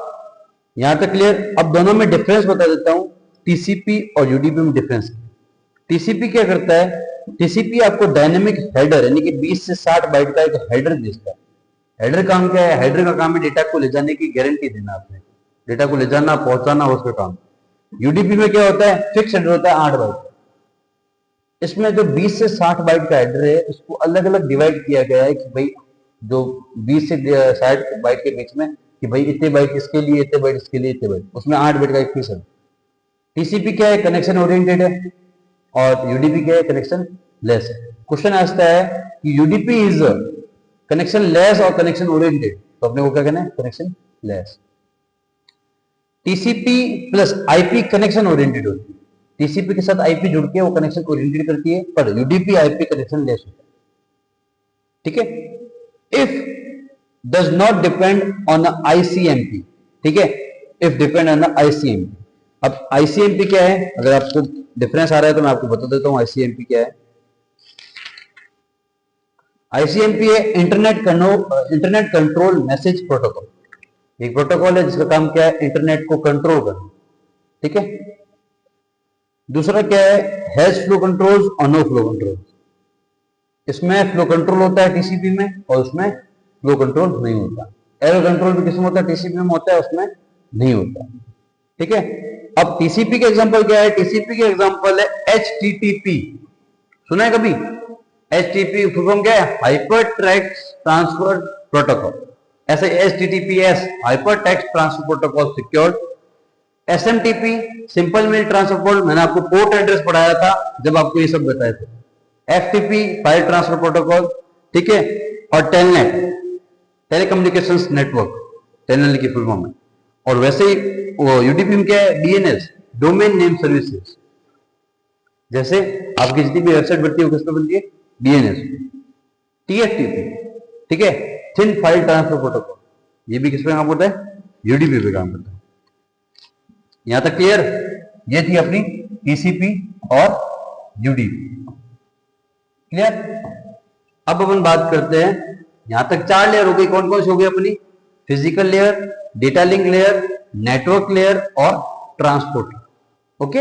यहां तक क्लियर। अब दोनों में डिफरेंस बता देता हूं, टीसीपी और यूडीपी में डिफरेंस। टीसीपी क्या करता है, टीसीपी आपको डायनेमिक हेडर यानी कि 20 से 60 बाइट का एक हेडर भेजता है। हेडर काम क्या है, हेडर का काम है डेटा को ले जाने की गारंटी देना, आपने डेटा को ले जाना पहुंचाना उसका काम। यूडीपी में क्या होता है, फिक्स हेडर होता है 8 बाइट। इसमें जो 20 से 60 बाइट का हेडर है उसको अलग अलग डिवाइड किया गया है कि भाई जो 20 से 60 बाइट के बीच में कि भाई इतने बाइट इसके लिए, इतने बाइट इसके लिए, इतने बाइट, उसमें 8 बाइट का एक फिक्स है। टीसीपी क्या है, कनेक्शन ओरिएंटेड है, और यूडीपी क्या है, कनेक्शन लेस है। क्वेश्चन आता है कि यूडीपी इज कनेक्शन लेस और कनेक्शन ओरिएंटेड, तो अपने को क्या कहना है, connection less. TCP plus IP connection oriented होती है, टीसीपी के साथ आईपी जुड़ के वो कनेक्शन ओरिएंटेड करती है, पर यूडीपी आईपी कनेक्शन लेस होता है। ठीक है। If does not depend on ICMP. ठीक है, इफ डिपेंड ऑन आईसीएमपी। अब आईसीएमपी क्या है, अगर आपको डिफरेंस आ रहा है तो मैं आपको बता देता हूं आईसीएमपी क्या है। आईसीएमपी है इंटरनेट कंट्रोल मैसेज प्रोटोकॉल। एक प्रोटोकॉल है जिसका काम क्या है, इंटरनेट को कंट्रोल करना। ठीक है। दूसरा क्या है, हैश फ्लो कंट्रोल और नो फ्लो कंट्रोल। इसमें फ्लो कंट्रोल होता है टीसीपी में और उसमें फ्लो कंट्रोल नहीं होता। एरर कंट्रोल भी किसमें होता है, टीसीपी में होता है, उसमें नहीं होता। ठीक है। अब टीसीपी के एग्जांपल क्या है, टीसीपी के एग्जांपल है एचटीटीपी। सुना है कभी, एचटीटीपी फुल फॉर्म क्या है, हाइपर टेक्स्ट ट्रांसफर प्रोटोकॉल। ऐसे HTTPS hyper text transfer protocol secured. SMTP simple mail transfer protocol, मैंने आपको पोर्ट एड्रेस पढ़ाया था जब आपको ये सब बताए थे। FTP file transfer protocol. ठीक है। और टेलनेट टेलीकम्युनिकेशंस नेटवर्क, टेलनेट की फुल फॉर्म है। और वैसे ही वो यूडीपी में क्या है, डीएनएस डोमेन नेम सर्विसेज। जैसे आपकी जितनी भी वेबसाइट बनती है वो किस पे बनती है, डीएनएस। टीएफटीपी, ठीक है, थिन फाइल ट्रांसफर प्रोटोकॉल, ये भी किस पे काम करता है, यूडीपी पे काम करता है। यहां तक क्लियर। ये थी अपनी टीसीपी और यूडीपी। क्लियर। अब अपन बात करते हैं, यहां तक 4 लेयर हो गई, कौन कौन सी हो गई अपनी, physical layer, data link layer, network layer और ट्रांसपोर्ट। ओके।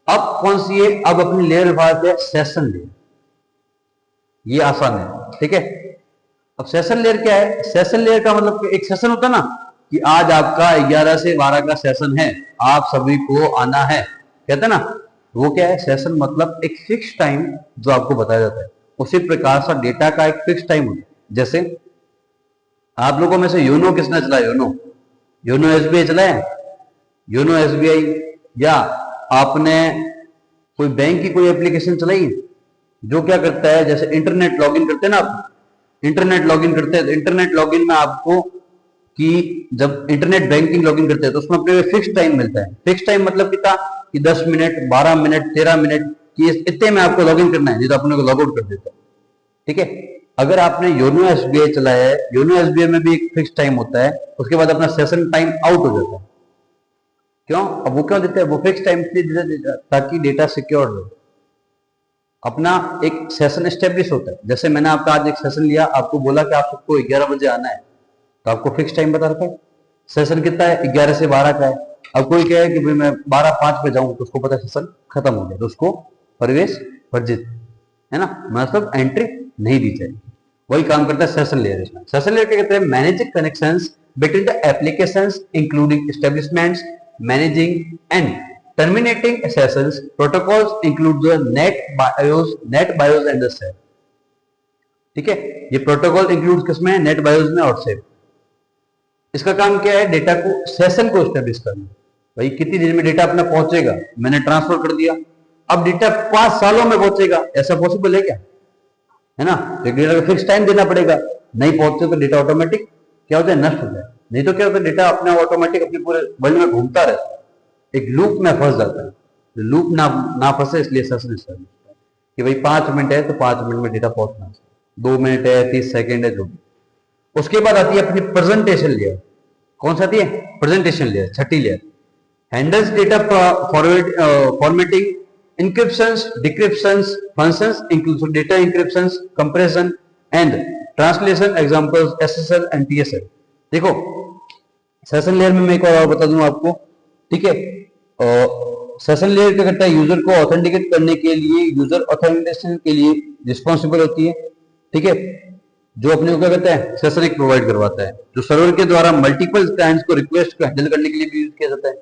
अब कौन सी है, अब अपनी लेयर बात है सेशन लेयर। ये आसान है। ठीक है। अब सेशन लेयर क्या है, सेशन लेयर का मतलब एक सेशन होता है ना कि आज आपका 11 से 12 का सेशन है, आप सभी को आना है, कहते हैं ना, वो क्या है, सेशन मतलब एक फिक्स टाइम जो आपको बताया जाता है। उसी प्रकार से डेटा का एक फिक्स टाइम होता है। जैसे आप लोगों में से योनो किसने चलाया, योनो एसबीआई चलाया, योनो एसबीआई, या आपने कोई बैंक की कोई एप्लीकेशन चलाई जो क्या करता है, जैसे इंटरनेट लॉगिन करते हैं ना आप, इंटरनेट लॉगिन करते हैं तो इंटरनेट लॉगिन में आपको कि जब इंटरनेट बैंकिंग लॉगिन करते हैं तो उसमें अपने फिक्स टाइम मिलता है। फिक्स टाइम मतलब कितना कि 10 मिनट, 12 मिनट, 13 मिनट, कि इतने में आपको लॉगिन करना है, नहीं तो अपने को लॉग आउट कर देता है। ठीक है। अगर आपने योनो एसबीआई चलाया है, योनो एसबीआई में भी एक फिक्स टाइम होता है, उसके बाद अपना सेशन टाइम आउट हो जाता है। क्यों? अब वो क्यों देते हैं? वो फिक्स टाइम इसलिए देते हैं ताकि डेटा सिक्योर हो, अपना एक सेशन स्टेब्लिश होता है। जैसे मैंने आपका आज एक सेशन लिया, आपको बोला कि आप सबको 11 बजे आना है, तो आपको फिक्स टाइम बता रखा है। सेशन कितना है? 11 से 12 का है। अब कोई कहे कि भाई मैं 12:05 पे जाऊं, तो उसको पता है सेशन खत्म हो गया, तो उसको प्रवेश वर्जित है ना, मतलब एंट्री नहीं दी जाएगी। वही काम करता है सेशन लेयर। इसमें सेशन लेयर क्या कहते हैं? Managing connections between the applications including establishments, managing and terminating sessions. Protocols include the net bios and the SEP. ठीक है, ये प्रोटोकॉल इंक्लूड किसमें है? नेट बायोस में और SEP। इसका काम क्या है? डेटा को, सेशन को एस्टेब्लिश करना। भाई कितनी देर में डेटा अपना पहुंचेगा, मैंने ट्रांसफर कर दिया, अब डेटा 5 सालों में पहुंचेगा, ऐसा पॉसिबल है क्या? है ना, तो डेटा का फिक्स टाइम देना पड़ेगा। नहीं पहुंचते तो डेटा ऑटोमेटिक क्या होता है? नष्ट हो जाए। नहीं तो क्या होता है? डेटा अपने ऑटोमेटिक अपने पूरे वर्ल्ड में घूमता रहता है, एक लूप में फंस जाता है। लूप ना फंसे इसलिए सेशन स्टेब्लिश है कि भाई 5 मिनट है तो 5 मिनट में डेटा पहुंचना चाहिए, 2 मिनट है, 30 सेकंड है, जो भी। उसके बाद आती है अपनी प्रेजेंटेशन लेयर। कौन सा आती है? Presentation layer, Chhathi layer. Handles data formatting, encryptions, decryptions, functions include data encryptions, compression and translation, examples SSL and TSL। देखो सेशन लेयर में मैं एक और बता दूं आपको, ठीक है। सेशन लेयर क्या करता है? यूजर को ऑथेंटिकेट करने के लिए, यूजर ऑथेंटिकेशन के लिए रिस्पॉन्सिबल होती है, ठीक है। जो अपने को क्या करता है? सेशन एक प्रोवाइड करवाता है, जो सर्वर के द्वारा मल्टीपल क्लाइंट्स को रिक्वेस्ट को हैंडल करने के लिए भी यूज किया जाता है।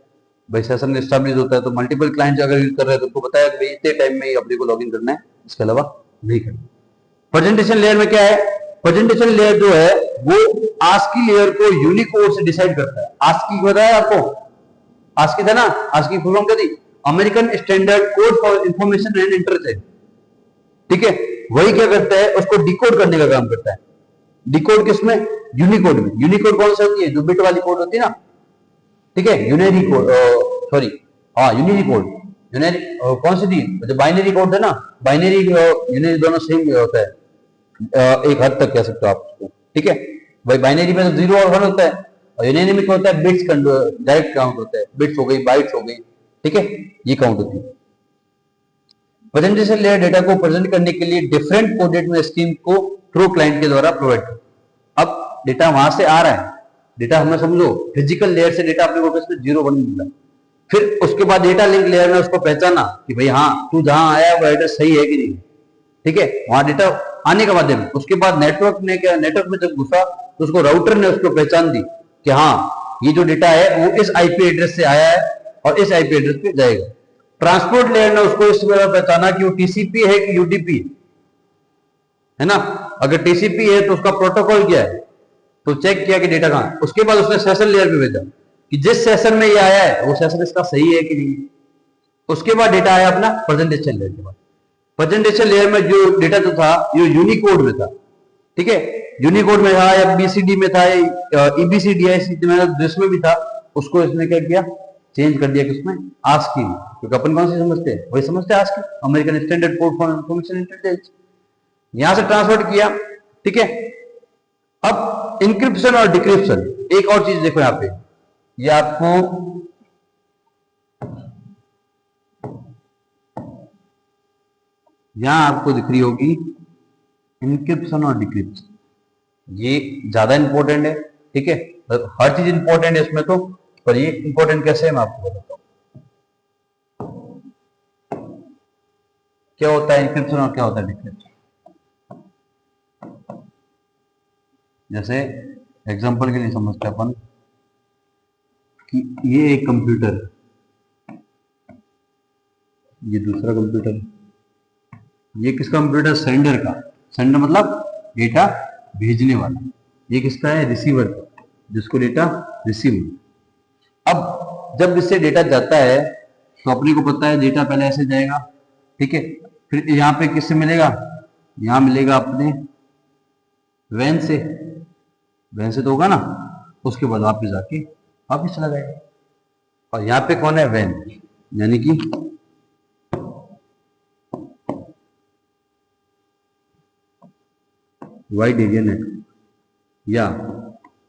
भाई सेशन एस्टैब्लिश होता है तो मल्टीपल क्लाइंट्स अगर यूज कर रहे हैं तो उनको बताया कि भाई इतने टाइम में ही अपने को लॉगिन करना है, इसके अलावा नहीं करना। प्रेजेंटेशन लेयर में क्या है? प्रेजेंटेशन लेयर जो है वो आस्की लेयर को यूनिकोड से डिसाइड करता है। आस्की बताया आपको, आस्की था ना, आस्की फुल फॉर्म क्या थी? American standard code for information and interchange, ठीक है। वही क्या करता है? उसको डिकोड करने का काम करता है। डिकोड किसमें? यूनिकोड में। यूनिकोड कौन सा होती है? जो बिट वाली कोड होती है ना, ठीक है। यूनरी कोड, सॉरी, हाँ यूनरी कोड। यूनरी कौन सी थी? जो बाइनरी कोड है ना, बाइनरी यूनरी दोनों सेम होता है, एक हद तक कह सकते हो आप उसको, ठीक है। भाई बाइनरी में तो 0 और 1 होता है, और यूनरी में क्या होता है? बिट्स डायरेक्ट काउंट होता है, बिट्स हो गई, बाइट्स हो गई, ठीक है, ये काउंट होती है। प्रेजेंटेशन लेयर डेटा को प्रेजेंट करने के लिए डिफरेंट कोडेड में स्कीम को थ्रू क्लाइंट के द्वारा प्रोवाइड करता है। अब डेटा वहां से आ रहा है, डेटा हमें समझो फिजिकल लेयर से डेटा अपने को किसमें? 0 1 मिला। फिर उसके बाद डेटा लिंक लेयर में उसको पहचाना कि भाई हाँ तू जहां आया वो एड्रेस सही है कि नहीं, ठीक है। वहां डेटा आने के माध्यम, उसके बाद नेटवर्क ने क्या, नेटवर्क में जब घुसा तो उसको राउटर ने उसको पहचान दी कि हाँ ये जो डेटा है वो इस आईपी एड्रेस से आया है और इस आईपी एड्रेस पे जाएगा। ट्रांसपोर्ट लेयर ने उसको इस तरह पहचाना कि वो टीसीपी है कि यूडीपी है ना। अगर टीसीपी है तो उसका प्रोटोकॉल क्या है, तो चेक किया कि डेटा कहां है। उसके बाद उसने सेशन लेयर पे भेजा कि जिस सेशन में ये आया है वो सेशन इसका सही है कि नहीं। उसके बाद डेटा आया अपना प्रेजेंटेशन लेयर के बाद। प्रेजेंटेशन लेयर में जो डेटा जो था ये यूनिकोड में था, ठीक है। यूनिकोड में था या बीसीडी में था, ईबीसीडीआईसी में जिसमें भी था, उसको इसने क्या किया? चेंज कर दिया किसमें? आस्की में। क्योंकि अपन कौन सी समझते हैं? वही समझते हैं ASCII, American standard code for information intelligence. यहां से ट्रांसफर किया, ठीक है। अब इंक्रिप्शन और डिक्रिप्शन, एक और चीज देखो यहां पे, ये आपको यहां आपको दिख रही होगी इंक्रिप्शन और डिक्रिप्शन। ये ज्यादा इंपॉर्टेंट है, ठीक है। हर चीज इंपॉर्टेंट है इसमें तो, पर ये इंपॉर्टेंट कैसे है मैं आपको बताता हूं। क्या होता है इंक्रिप्शन और क्या होता है डिक्रिप्शन? जैसे एग्जांपल के लिए समझते हैं अपन कि ये एक कंप्यूटर है, ये दूसरा कंप्यूटर है। ये किसका कंप्यूटर? सेंडर का। सेंडर मतलब डेटा भेजने वाला। ये किसका है? रिसीवर का, जिसको डेटा रिसीव। अब जब इससे डेटा जाता है तो अपने को पता है डेटा पहले ऐसे जाएगा, ठीक है। फिर यहाँ पे किससे मिलेगा? यहाँ मिलेगा अपने वैन से, वैन से तो होगा ना। उसके बाद वापिस जाके वापिस चला जाएगा। और यहाँ पे कौन है? वैन, यानी कि वाइड एरिया नेटवर्क या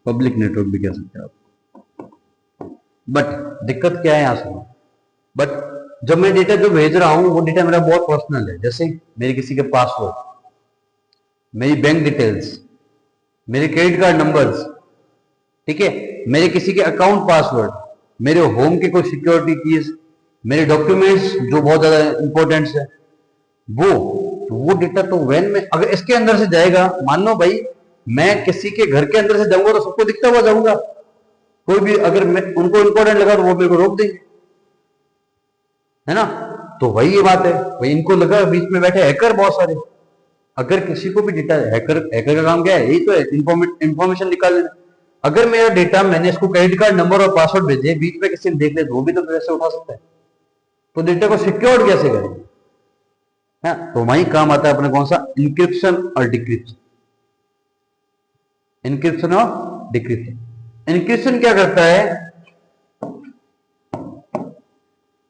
पब्लिक नेटवर्क भी कह सकते हैं आप। बट दिक्कत क्या है यहाँ से, बट जब मैं डेटा जो भेज रहा हूं वो डेटा मेरा बहुत पर्सनल है, जैसे मेरे किसी के पासवर्ड, मेरी बैंक डिटेल्स, मेरे क्रेडिट कार्ड नंबर्स, ठीक है, मेरे किसी के अकाउंट पासवर्ड, मेरे होम के कोई सिक्योरिटी कीज, मेरे डॉक्यूमेंट्स जो बहुत ज्यादा इंपॉर्टेंट है, वो डेटा तो वैन में अगर इसके अंदर से जाएगा, मान लो भाई मैं किसी के घर के अंदर से जाऊंगा तो सबको दिखता हुआ जाऊंगा, कोई भी अगर मैं उनको इंपॉर्टेंट लगा तो वो मेरे को रोक देंगे, है ना। तो वही ये बात है, भाई इनको लगा बीच में बैठे हैकर बहुत सारे, अगर किसी को भी डेटा, हैकर हैकर का काम क्या है, यही तो है इंफॉर्मेशन निकाल लेना। अगर मेरा डेटा मैंने इसको क्रेडिट कार्ड नंबर और पासवर्ड भेजे, बीच में किसी ने देख ले तो वो भी तो पैसे उठा सकता है, तो डेटा को सिक्योर कैसे करें, है। तो वही काम आता है अपने कौन सा, इंक्रिप्शन और डिक्रिप्शन। इंक्रिप्शन और डिक्रिप्शन। इंक्रिप्शन क्या करता है,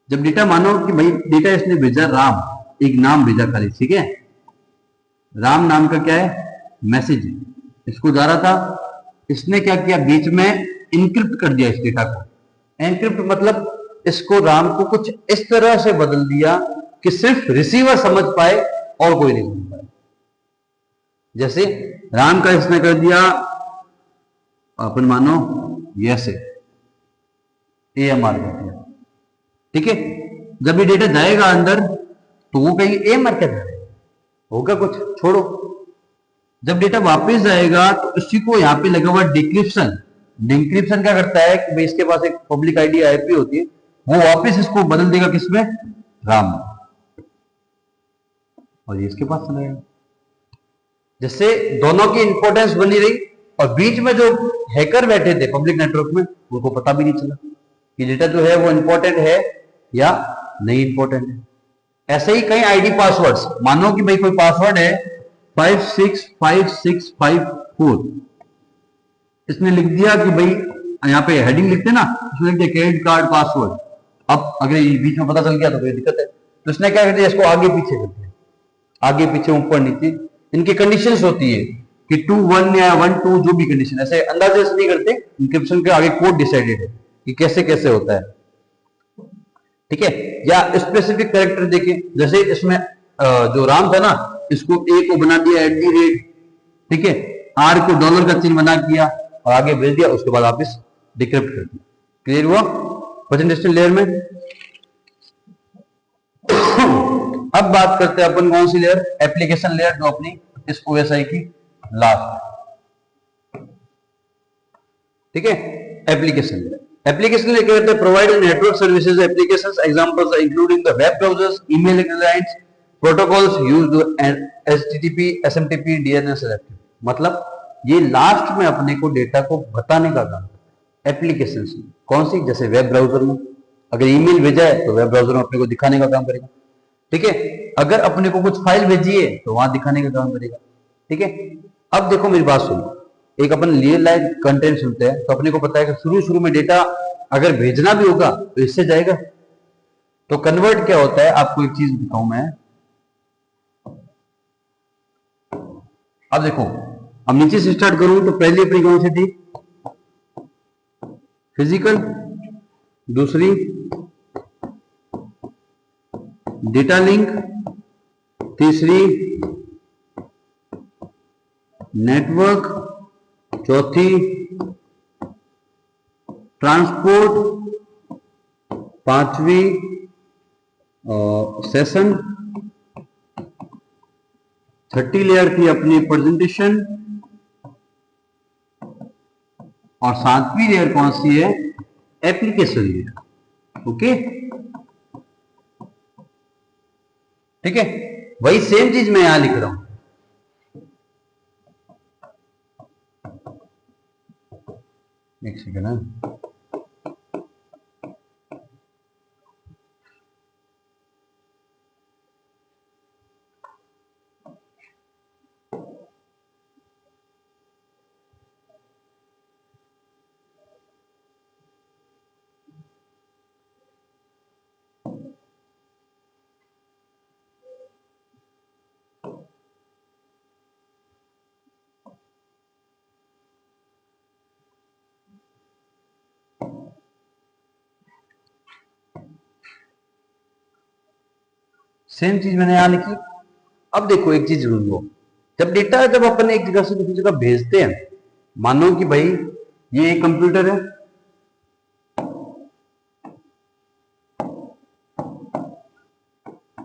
जब डेटा मानो कि भाई डेटा इसने भेजा राम, एक नाम भेजा खाली, ठीक है, राम नाम का क्या है मैसेज, इसको जा रहा था, इसने क्या किया बीच में इनक्रिप्ट कर दिया इस डेटा को। एनक्रिप्ट मतलब इसको राम को कुछ इस तरह से बदल दिया कि सिर्फ रिसीवर समझ पाए और कोई नहीं समझ पाए। जैसे राम का इसने कर दिया अपन मानो यस AMR कर दिया, ठीक है। जब ये डेटा जाएगा अंदर तो वो कहेंगे AMR क्या जाएगा, होगा कुछ, छोड़ो। जब डेटा वापस जाएगा तो इसी को यहाँ पे लगा हुआ डिक्रिप्शन। डिक्रिप्शन क्या करता है कि भाई इसके पास एक पब्लिक आईडी IP होती है, वो वापस इसको बदल देगा किसमें, राम, और ये इसके पास चला जाएगा। जिससे दोनों की इंपॉर्टेंस बनी रही, और बीच में जो हैकर बैठे थे पब्लिक नेटवर्क में उनको पता भी नहीं चला कि डेटा जो है वो इंपॉर्टेंट है या नहीं इंपॉर्टेंट है। ऐसे ही कई आईडी पासवर्ड्स, मानो कि भाई कोई पासवर्ड है 565654, इसने लिख दिया कि भाई यहाँ पे हेडिंग लिखते ना, इसमें लिख दिया क्रेडिट कार्ड पासवर्ड। अब अगर ये बीच में पता चल गया तो कोई दिक्कत है, तो इसने क्या कर दिया, इसको आगे पीछे कर दिया, आगे पीछे ऊपर नीचे। इनकी कंडीशंस होती है कि 2 1 या 1 2 जो भी कंडीशन, ऐसे अंदाजे से नहीं करते, इंक्रिप्शन के आगे कोड डिसाइडेड है कि कैसे कैसे होता है, ठीक है। या स्पेसिफिक कैरेक्टर देखें, जैसे इसमें जो राम था ना, इसको A को बना दिया @, ठीक है, R को डॉलर का चिन्ह बना किया और आगे भेज दिया, उसके बाद वापस डिक्रिप्ट कर दिया। क्लियर हुआ प्रेजेंटेशन लेयर में। अब बात करते हैं अपन कौन सी लेयर, एप्लीकेशन लेयर, जो अपनी इस OSI की लास्ट, ठीक है। एप्लीकेशन लेयर, एप्लीकेशन लेयर क्या कहते हैं, provide network services applications, examples including the web browsers, email clients, protocols used HTTP SMTP DNS RFTP। मतलब ये लास्ट में अपने को डेटा को बताने का काम एप्लीकेशन कौन सी, जैसे वेब ब्राउजर में अगर ईमेल भेजा है तो वेब ब्राउजर में अपने को दिखाने का काम करेगा, ठीक है। अगर अपने को कुछ फाइल भेजी है तो वहां दिखाने का काम करेगा, ठीक है। अब देखो मेरी बात सुनो, एक अपन रियल लाइफ कंटेंट सुनते हैं तो अपने को पता है कि शुरू शुरू में डेटा अगर भेजना भी होगा तो इससे जाएगा, तो कन्वर्ट क्या होता है, आपको एक चीज दिखाऊं मैं। अब देखो, अब नीचे से स्टार्ट करूं तो पहली अपनी कौन सी थी, फिजिकल, दूसरी डेटा लिंक, तीसरी नेटवर्क, चौथी ट्रांसपोर्ट, पांचवी सेशन, छठी लेयर थी अपनी प्रेजेंटेशन, और सातवीं लेयर कौन सी है, एप्लीकेशन लेयर। ओके, ठीक है, वही सेम चीज मैं यहां लिख रहा हूं। एक सेकेंड है, सेम चीज मैंने यहां लिखी। अब देखो एक चीज जरूर लो, जब डेटा जब अपन एक जगह से दूसरी जगह भेजते हैं, मानो कि भाई ये एक कंप्यूटर है,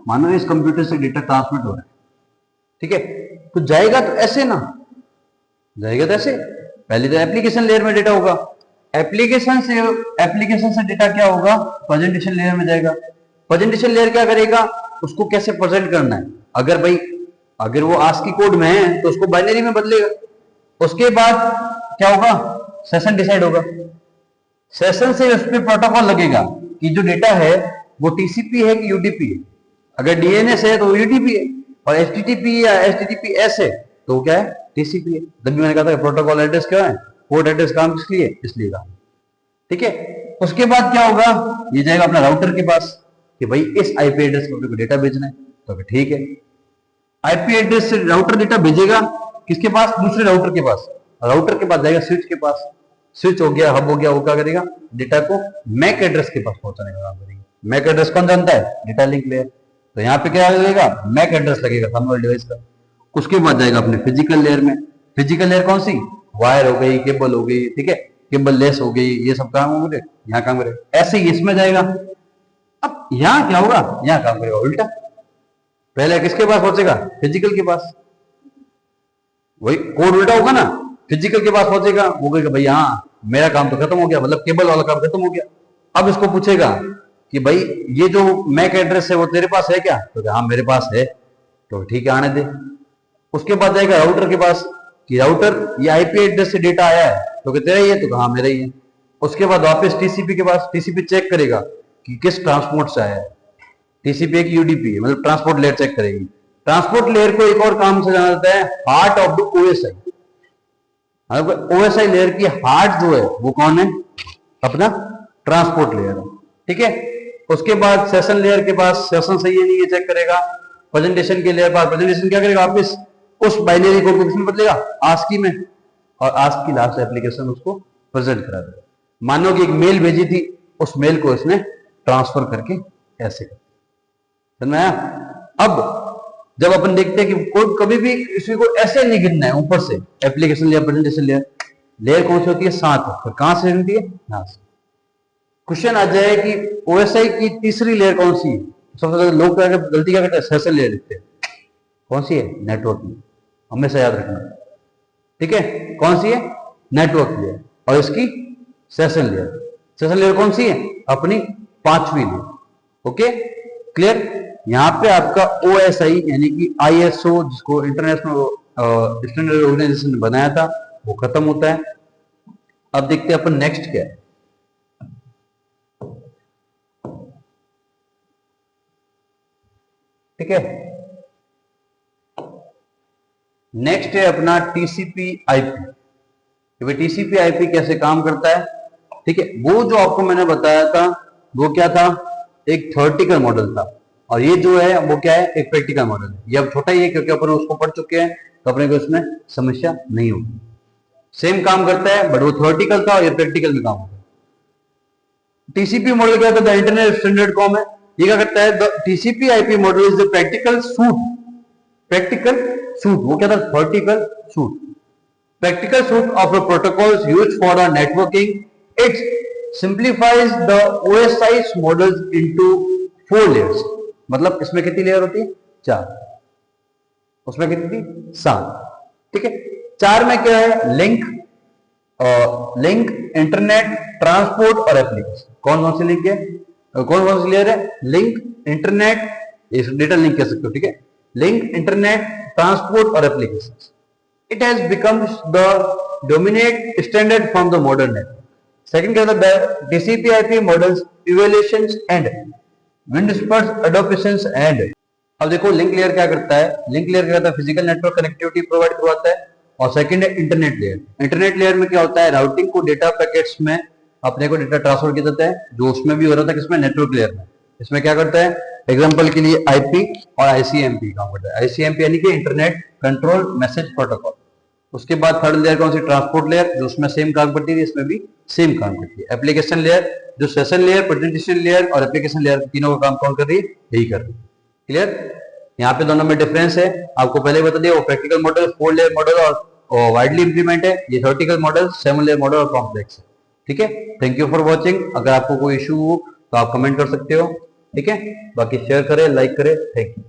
मानो इस कंप्यूटर से डेटा ट्रांसमिट हो रहा है, ठीक है, तो जाएगा तो ऐसे ना, जाएगा तो ऐसे। पहले तो एप्लीकेशन लेयर में डेटा होगा, एप्लीकेशन से डेटा क्या होगा, प्रेजेंटेशन लेयर में जाएगा। प्रेजेंटेशन लेयर क्या करेगा, उसको कैसे प्रेजेंट करना है, अगर वो आस्की कोड में है तो उसको बाइनरी में बदलेगा। उसके बाद क्या होगा, सेशन डिसाइड होगा, सेशन से उस पर प्रोटोकॉल लगेगा कि जो डेटा है वो टीसीपी है कि यूडीपी है। अगर डीएनएस है तो यूडीपी है, और एचटीटीपी या एचटीटीपीएस है तो क्या है, टीसीपी है। तभी मैंने कहा था प्रोटोकॉल एड्रेस क्या है, पोर्ट एड्रेस काम किस लिए, इसलिए काम, ठीक है। उसके बाद क्या होगा, ये जाएगा अपना राउटर के पास कि भाई इस आईपी एड्रेस पर डेटा भेजना है, तो ठीक है, आईपी एड्रेस से राउटर डेटा भेजेगा किसके पास, दूसरे राउटर के पास, राउटर के पास जाएगा स्विच के पास, स्विच हो गया, हब हो गया, वो क्या करेगा, डेटा को मैक एड्रेस के पास पहुंचाने का काम करेगा। मैक एड्रेस कौन जानता है, डेटा लिंक लेयर, तो यहाँ पे क्या लगेगा, मैक एड्रेस लगेगा सामने डिवाइस का। उसके बाद जाएगा अपने फिजिकल लेयर में, फिजिकल लेयर कौन सी, वायर हो गई, केबल हो गई, ठीक है, केबल लेस हो गई, ये सब काम हो गए, यहाँ काम करेगा। ऐसे ही इसमें जाएगा। अब यहाँ क्या होगा, यहाँ काम करेगा उल्टा, पहले किसके पास पहुंचेगा, फिजिकल के पास, वही कोड उल्टा होगा ना, फिजिकल के पास पहुंचेगा, वो कहेगा भाई हाँ मेरा काम तो खत्म हो गया, मतलब केबल वाला काम खत्म हो गया। अब इसको पूछेगा कि भाई ये जो मैक एड्रेस है वो तेरे पास है क्या, तो हाँ मेरे पास है, तो ठीक है आने दे। उसके बाद जाएगा राउटर के पास कि राउटर ये आईपी एड्रेस से डेटा आया है, तो क्या तेरा ही है, तो हाँ मेरा ही है। उसके बाद वापस टीसीपी के पास, टीसीपी चेक करेगा कि किस ट्रांसपोर्ट से आया है, टीसीपी एक यूडीपी है, मतलब ट्रांसपोर्ट लेयर चेक करेगी। ट्रांसपोर्ट लेयर को एक और काम से जाना जाता है heart of the OSI. OSI layer की हार्ट जो है वो कौन है, अपना ट्रांसपोर्ट लेयर है, ठीक है। उसके बाद सेशन लेयर के पास, सेशन सही है नहीं ये चेक करेगा। प्रेजेंटेशन के लेयर पर प्रेजेंटेशन क्या करेगा, वापस उस बाइनरी कोड को किसमें बदलेगा, आस्की में, और आस्की लास्ट एप्लीकेशन उसको प्रेजेंट करा देगा। मानो कि एक मेल भेजी थी, उस मेल को इसने ट्रांसफर करके ऐसे कर, समझ में आया। अब जब अपन देखते हैं कि कोड कभी भी किसी को ऐसे नहीं गिनना है ऊपर से, application layer, presentation layer, layer कौन सी होती है, 7, फिर कहां से बनती है, यहां से। क्वेश्चन आ जाए कि ओएसआई की तीसरी लेयर कौन सी है, सबसे ज्यादा लोग गलती क्या करते हैं, सेशन लेयर लिखते हैं, कौन सी है, नेटवर्क लेयर, हमेशा याद रखना, ठीक है, कौन सी है, नेटवर्क लेयर, और इसकी सेशन लेयर। सेशन लेयर कौन सी है, अपनी 5वीं लेयर, ओके क्लियर। यहां पे आपका ओएसआई यानी कि आईएसओ, जिसको इंटरनेशनल स्टैंडर्ड ऑर्गेनाइजेशन ने बनाया था, वो खत्म होता है। अब देखते हैं अपन नेक्स्ट क्या है, ठीक है। नेक्स्ट है अपना टीसीपी आईपी। टीसीपी आईपी कैसे काम करता है, ठीक है। वो जो आपको मैंने बताया था वो क्या था, एक थ्योरेटिकल मॉडल था, और ये जो है वो क्या है, एक प्रैक्टिकल मॉडल है। ये अब छोटा ही है क्योंकि अपन उसको पढ़ चुके हैं, तो अपने को इसमें समस्या नहीं होगी। सेम काम करता है, बट वो थ्योरेटिकल था और ये प्रैक्टिकल में काम होता है। टीसीपी मॉडल क्या होता है, इंटरनेट स्टैंडर्ड कॉम है, ये क्या करता है, the TCP IP model is the practical suit, वो क्या था, theoretical suit, practical suite of the protocols used for the networking. It simplifies the OSI's models into 4 layers. मतलब इसमें कितनी लेयर होती है, 4, उसमें कितनी थी, 7, ठीक है। 4 में क्या है, लिंक, इंटरनेट, ट्रांसपोर्ट और एप्लीकेशन। कौन कौन सी लिंक है, कौन कौन सी लेयर है, लिंक, इंटरनेट, इस डेटा लिंक कह सकते हो, ठीक है, लिंक, इंटरनेट, ट्रांसपोर्ट और application. It has become the dominant standard from the modern network. Second क्या होता है, TCP/IP models, evaluations and Windspuds adaptations and। अब देखो लिंक लेयर क्या करता है, लिंक लेयर क्या करता है, फिजिकल नेटवर्क कनेक्टिविटी प्रोवाइड करवाता है। और सेकंड है इंटरनेट लेयर। इंटरनेट लेयर में क्या होता है, राउटिंग को डेटा पैकेट्स में अपने को डेटा ट्रांसफर किया जाता है, जो उसमें भी हो रहा था किसमें, नेटवर्क लेयर में। इसमें क्या करता है, एग्जांपल के लिए आईपी और आईसीएमपी काम करता है। आईसीएमपी यानी कि इंटरनेट कंट्रोल मैसेज प्रोटोकॉल। उसके बाद थर्ड लेयर कौन सी, ट्रांसपोर्ट लेयर, जो उसमें सेम काम करती है, इसमें भी सेम काम करती है। एप्लीकेशन लेयर, जो सेशन लेयर, प्रेजेंटेशन लेयर और एप्लीकेशन लेयर, तीनों का काम कौन कर रही है, यही कर रही है, क्लियर? यहाँ पे दोनों में डिफरेंस है, आपको पहले बता दिया, वो प्रैक्टिकल मॉडल 4 लेयर मॉडल और वाइडली इंप्लीमेंट है, ये थ्योरेटिकल मॉडल 7 लेयर मॉडल और कॉम्प्लेक्स है। ठीक है, थैंक यू फॉर वॉचिंग। अगर आपको कोई इशू हो तो आप कमेंट कर सकते हो। ठीक है, बाकी शेयर करें, लाइक करें। Thank you.